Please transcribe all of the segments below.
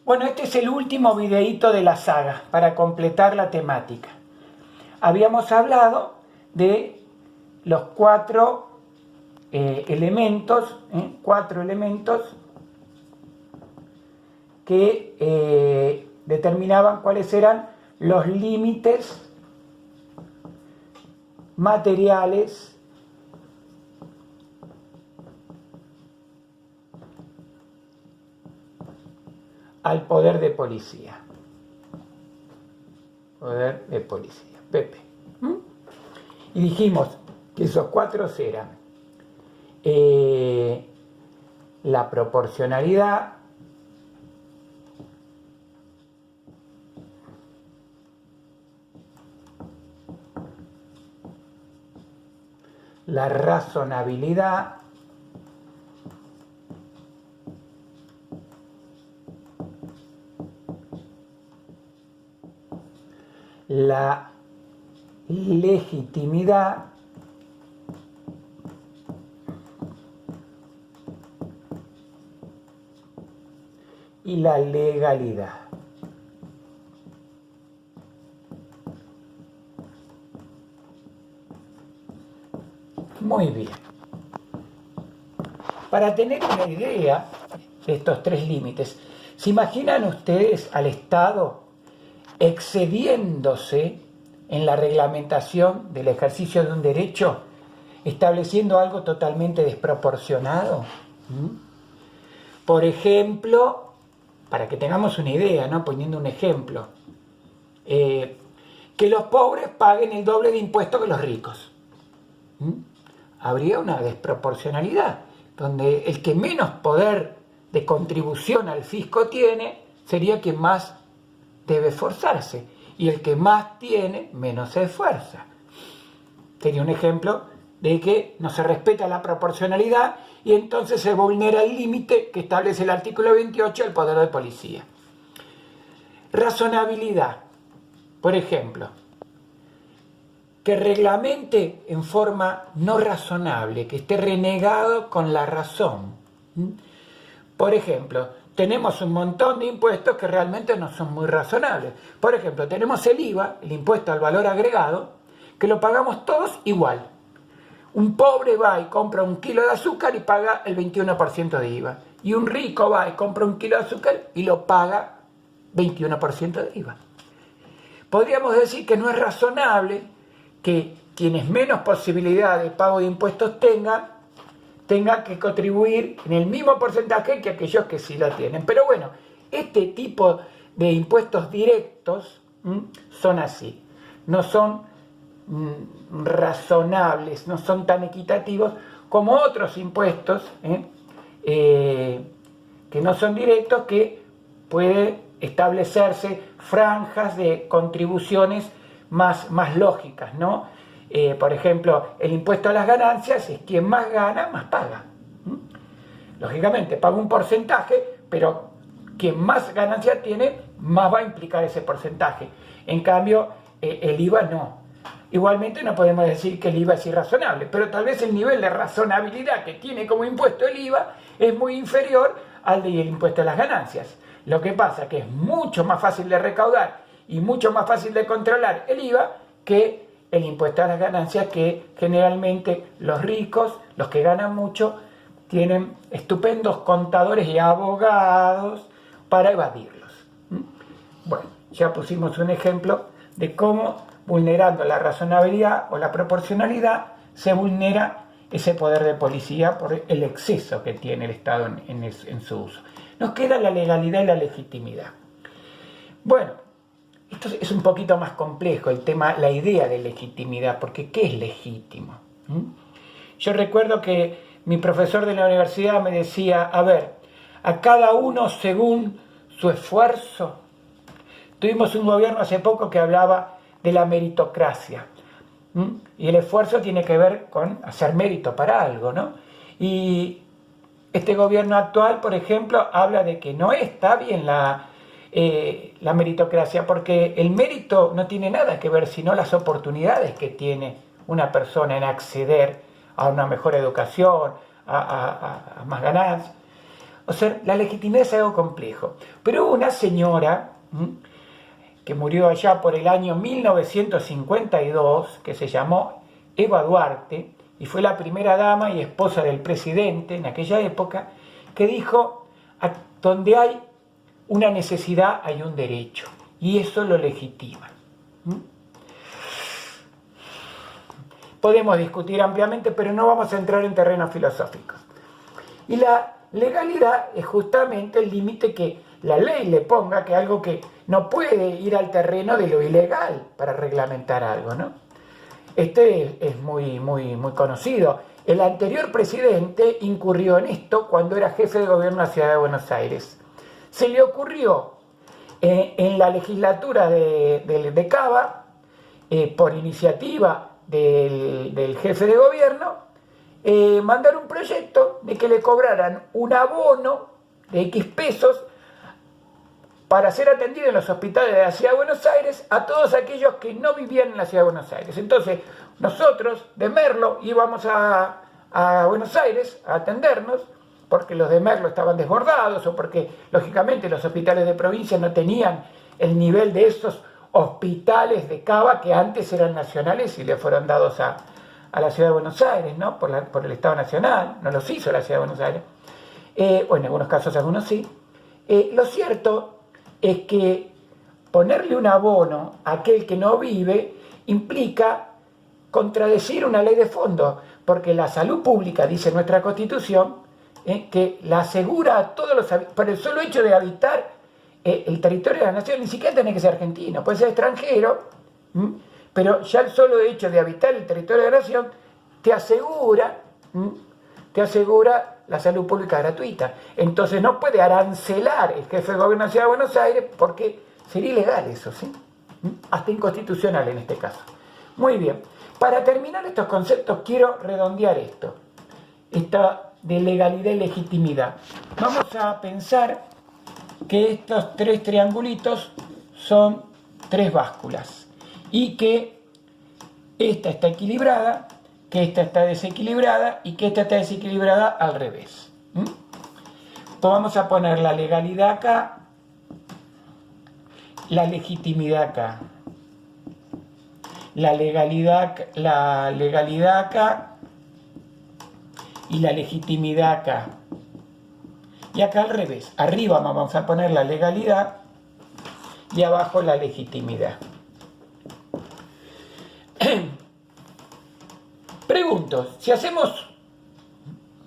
Bueno, este es el último videíto de la saga para completar la temática. Habíamos hablado de los cuatro elementos que determinaban cuáles eran los límites materiales al poder de policía. Poder de policía, Pepe. Y dijimos que esos cuatro eran la proporcionalidad, la razonabilidad, la legitimidad y la legalidad. Muy bien. Para tener una idea de estos tres límites, ¿se imaginan ustedes al Estado excediéndose en la reglamentación del ejercicio de un derecho, estableciendo algo totalmente desproporcionado? Por ejemplo, para que tengamos una idea, ¿no? Poniendo un ejemplo, que los pobres paguen el doble de impuestos que los ricos. Habría una desproporcionalidad, donde el que menos poder de contribución al fisco tiene, sería quien más debe esforzarse, y el que más tiene, menos se esfuerza. Sería un ejemplo de que no se respeta la proporcionalidad y entonces se vulnera el límite que establece el artículo 28 del poder de policía. Razonabilidad, por ejemplo, que reglamente en forma no razonable, que esté renegado con la razón. Por ejemplo, tenemos un montón de impuestos que realmente no son muy razonables. Por ejemplo, tenemos el IVA, el impuesto al valor agregado, que lo pagamos todos igual. Un pobre va y compra un kilo de azúcar y paga el 21% de IVA. Y un rico va y compra un kilo de azúcar y lo paga 21% de IVA. Podríamos decir que no es razonable que quienes menos posibilidad de pago de impuestos tengan que contribuir en el mismo porcentaje que aquellos que sí la tienen. Pero bueno, este tipo de impuestos directos son así, no son razonables, no son tan equitativos como otros impuestos que no son directos, que puede establecerse franjas de contribuciones más lógicas, ¿no? Por ejemplo, el impuesto a las ganancias es quien más gana, más paga. Lógicamente, paga un porcentaje, pero quien más ganancia tiene, más va a implicar ese porcentaje. En cambio, el IVA no. Igualmente no podemos decir que el IVA es irrazonable, pero tal vez el nivel de razonabilidad que tiene como impuesto el IVA es muy inferior al del impuesto a las ganancias. Lo que pasa es que es mucho más fácil de recaudar y mucho más fácil de controlar el IVA que el impuesto a las ganancias, que generalmente los ricos, los que ganan mucho, tienen estupendos contadores y abogados para evadirlos. Bueno, ya pusimos un ejemplo de cómo, vulnerando la razonabilidad o la proporcionalidad, se vulnera ese poder de policía por el exceso que tiene el Estado en su uso. Nos queda la legalidad y la legitimidad. Bueno, esto es un poquito más complejo, el tema, la idea de legitimidad, porque ¿qué es legítimo? Yo recuerdo que mi profesor de la universidad me decía, a ver, a cada uno según su esfuerzo. Tuvimos un gobierno hace poco que hablaba de la meritocracia, y el esfuerzo tiene que ver con hacer mérito para algo, ¿no? Y este gobierno actual, por ejemplo, habla de que no está bien la meritocracia, porque el mérito no tiene nada que ver sino las oportunidades que tiene una persona en acceder a una mejor educación, a más ganancias. O sea, la legitimidad es algo complejo. Pero hubo una señora que murió allá por el año 1952, que se llamó Eva Duarte, y fue la primera dama y esposa del presidente en aquella época, que dijo, donde hay una necesidad hay un derecho, y eso lo legitima. Podemos discutir ampliamente, pero no vamos a entrar en terrenos filosóficos. Y la legalidad es justamente el límite que la ley le ponga, que algo que no puede ir al terreno de lo ilegal para reglamentar algo, ¿no? Este es muy conocido. El anterior presidente incurrió en esto cuando era jefe de gobierno de la ciudad de Buenos Aires. Se le ocurrió en la legislatura de Cava, por iniciativa del jefe de gobierno, mandar un proyecto de que le cobraran un abono de X pesos para ser atendido en los hospitales de la ciudad de Buenos Aires a todos aquellos que no vivían en la ciudad de Buenos Aires. Entonces, nosotros de Merlo íbamos a Buenos Aires a atendernos, porque los de Merlo estaban desbordados o porque, lógicamente, los hospitales de provincia no tenían el nivel de esos hospitales de Cava que antes eran nacionales y le fueron dados a la ciudad de Buenos Aires, ¿no? por el Estado Nacional, no los hizo la ciudad de Buenos Aires, o en algunos casos algunos sí. Lo cierto es que ponerle un abono a aquel que no vive implica contradecir una ley de fondo, porque la salud pública, dice nuestra Constitución, que la asegura a todos los habitantes, por el solo hecho de habitar el territorio de la nación, ni siquiera tiene que ser argentino, puede ser extranjero, pero ya el solo hecho de habitar el territorio de la nación te asegura la salud pública gratuita. Entonces no puede arancelar el jefe de gobierno de la ciudad de Buenos Aires porque sería ilegal eso, ¿sí? Hasta inconstitucional en este caso. Muy bien. Para terminar estos conceptos quiero redondear esto de legalidad y legitimidad. Vamos a pensar que estos tres triangulitos son tres básculas y que esta está equilibrada, que esta está desequilibrada y que esta está desequilibrada al revés. Pues vamos a poner la legalidad acá, la legitimidad acá, la legalidad acá y la legitimidad acá. Y acá al revés, arriba vamos a poner la legalidad y abajo la legitimidad. Pregunto, si hacemos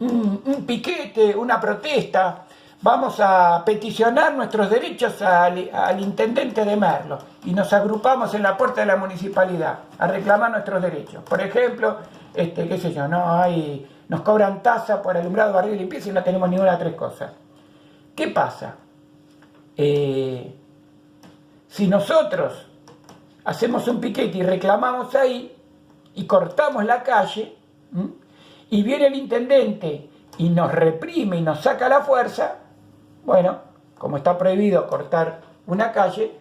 un piquete, una protesta, vamos a peticionar nuestros derechos al intendente de Merlo y nos agrupamos en la puerta de la municipalidad a reclamar nuestros derechos. Por ejemplo, qué sé yo, nos cobran tasa por alumbrado, barrido y limpieza y no tenemos ninguna de las tres cosas. ¿Qué pasa? Si nosotros hacemos un piquete y reclamamos ahí y cortamos la calle, y viene el intendente y nos reprime y nos saca la fuerza, bueno, como está prohibido cortar una calle,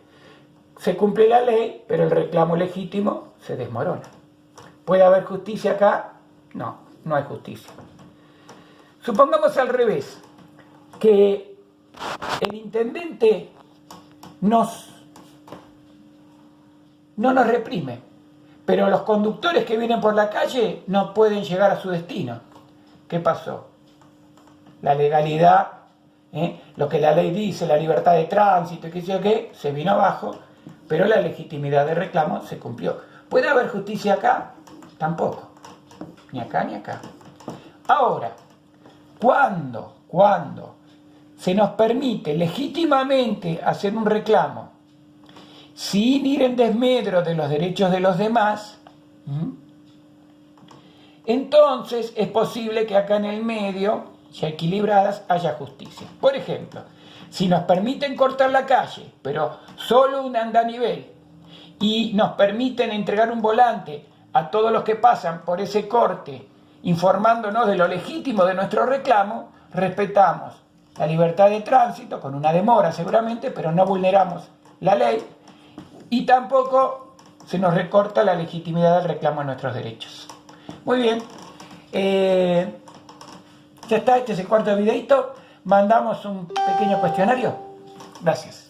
se cumple la ley, pero el reclamo legítimo se desmorona. ¿Puede haber justicia acá? No, no hay justicia. Supongamos al revés, que el intendente no nos reprime, pero los conductores que vienen por la calle no pueden llegar a su destino. ¿Qué pasó? La legalidad, lo que la ley dice, la libertad de tránsito, qué sé yo qué, se vino abajo, pero la legitimidad de reclamo se cumplió. ¿Puede haber justicia acá? Tampoco. Ni acá ni acá. Ahora, ¿cuándo se nos permite legítimamente hacer un reclamo sin ir en desmedro de los derechos de los demás, entonces es posible que acá en el medio, ya equilibradas, haya justicia? Por ejemplo, si nos permiten cortar la calle, pero solo un andanivel, y nos permiten entregar un volante a todos los que pasan por ese corte, informándonos de lo legítimo de nuestro reclamo, respetamos la libertad de tránsito, con una demora seguramente, pero no vulneramos la ley, y tampoco se nos recorta la legitimidad del reclamo de nuestros derechos. Muy bien, ya está, este es el cuarto videito. mandamos un pequeño cuestionario. Gracias.